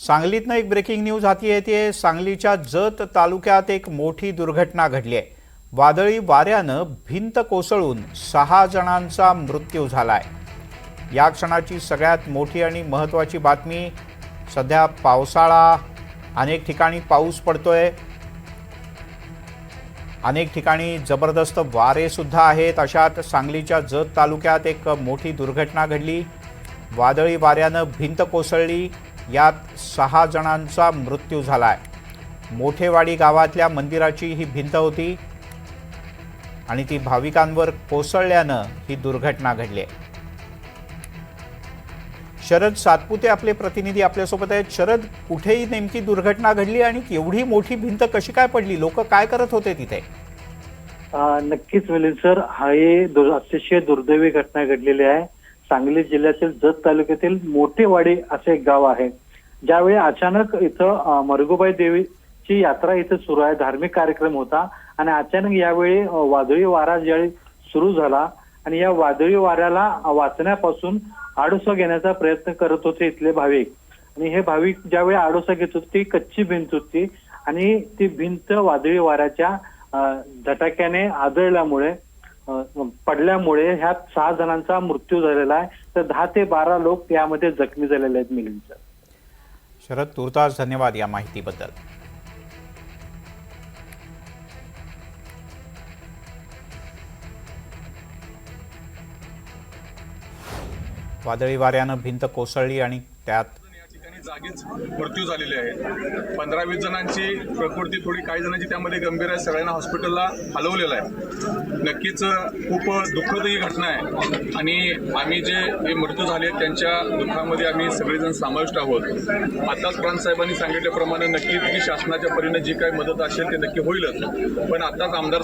सांगलीतनं एक breaking news हाती येते। सांगलीच्या जत तालुक्यात एक मोठी दुर्घटना घडली आहे। वादळी वाऱ्यानं भिंत कोसळून 6 जणांचा मृत्यू झालाय। या क्षणाची सगळ्यात मोठी आणि महत्त्वाची बातमी, सध्या पावसाळा, अनेक ठिकाणी पाऊस पडतोय, अनेक ठिकाणी जबरदस्त वारे सुद्धा आहेत। अशात सांगलीच्या जत तालुक्यात एक मोठी दुर्घटना घडली। वादळी वाऱ्यानं भिंत कोसळली, यात 6 जणांचा मृत्यू झालाय। मोठेवाडी गावातल्या मंदिराची ही भिंत होती आणि ती भाविकांवर कोसळल्यानं ही दुर्घटना घडली आहे। शरद सातपुते आपले प्रतिनिधी आपल्यासोबत आहेत। शरद, कुठेही नेमकी दुर्घटना घडली आणि एवढी मोठी भिंत कशी काय पडली? लोक काय करत होते तिथे? नक्कीच मिलिंद सर, हा अतिशय दुर्दैवी घटना घडलेली आहे। सांगली जिल्ह्यातील जत तालुक्यातील मोठेवाडी असे एक गाव आहे। ज्यावेळी अचानक इथं मरगुबाई देवीची यात्रा इथं सुरू आहे, धार्मिक कार्यक्रम होता आणि अचानक यावेळी वादळी वारा ज्यावेळी सुरू झाला आणि या वादळी वाऱ्याला वाचण्यापासून आडोसा घेण्याचा प्रयत्न करत होते इथले भाविक। आणि हे भाविक ज्यावेळी आडोसा घेत होते, ती कच्ची भिंत होती आणि ती भिंत वादळी वाऱ्याच्या झटाक्याने आदळल्यामुळे पडल्यामुळे ह्यात 6 जणांचा मृत्यू झालेला आहे, तर 10 ते 12 लोक यामध्ये जखमी झालेले आहेत मिलिंद सर। शरद, तुर्तास धन्यवाद या माहितीबद्दल। वादळी वाऱ्यानं भिंत कोसळली आणि त्यात जागीच मृत्यू झालेले आहे। 15-20 जणांची प्रकृती थोडी, काही जणांची त्यामध्ये गंभीर आहे। सगळ्यांना हॉस्पिटलला हलवलेलं आहे। नक्कीच खूप दुःखद ही घटना आहे आणि आम्ही जे मृत्यू झाले त्यांच्या दुःखामध्ये आम्ही सगळेजण समाविष्ट आहोत। आताच प्रांत साहेबांनी सांगितल्याप्रमाणे नक्कीच जी शासनाच्या परीने जी काही मदत असेल ते नक्की होईलच। पण आताच आमदार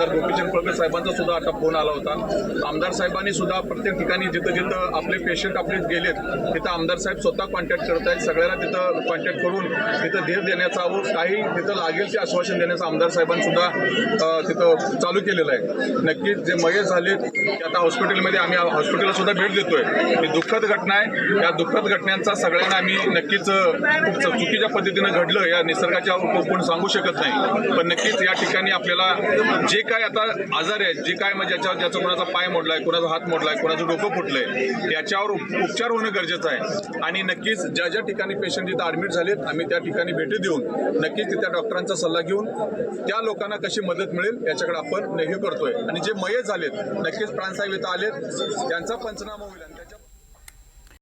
गोपीचंद पळकर साहेबांचा सुद्धा आता फोन आला होता। आमदार साहेबांनी सुद्धा प्रत्येक ठिकाणी जिथं जिथं आपले पेशंट आपले गेलेत तिथं आमदार साहेब स्वतः कॉन्टॅक्ट करतात, सगळ्यांना तिथं कॉन्टॅक्ट करून तिथं धीर देण्याचा व काही तिथं लागेल ते आश्वासन देण्याचं आमदार साहेबांनी सुद्धा तिथं चालू केलेलं आहे। नक्कीच जे मयत झालेत ते आता हॉस्पिटलमध्ये, आम्ही हॉस्पिटलला सुद्धा भेट देतोय। ही दुःखद घटना आहे। या दुःखद घटनांचा सगळ्यांना आम्ही नक्कीच खूप चुकीच्या पद्धतीनं घडलं या निसर्गाच्या कोण सांगू शकत नाही, पण नक्कीच या ठिकाणी आपल्याला जे काय आता आजार आहेत, जे काय म्हणजे ज्याचा कोणाचा पाय मोडलाय, कोणाचा हात मोडलाय, कोणाचं डोकं फुटलंय, त्याच्यावर उपचार होणं गरजेचं आहे। आणि नक्कीच ज्या ठिकाणी पेशंट तिथं ॲडमिट झालेत, आम्ही त्या ठिकाणी भेटी देऊन नक्कीच त्या डॉक्टरांचा सल्ला घेऊन त्या लोकांना कशी मदत मिळेल याच्याकडे आपण हे करतोय। आणि जे मयत झालेत नक्कीच प्राणसाहेब इथं आलेत, त्यांचा पंचनामा होईल।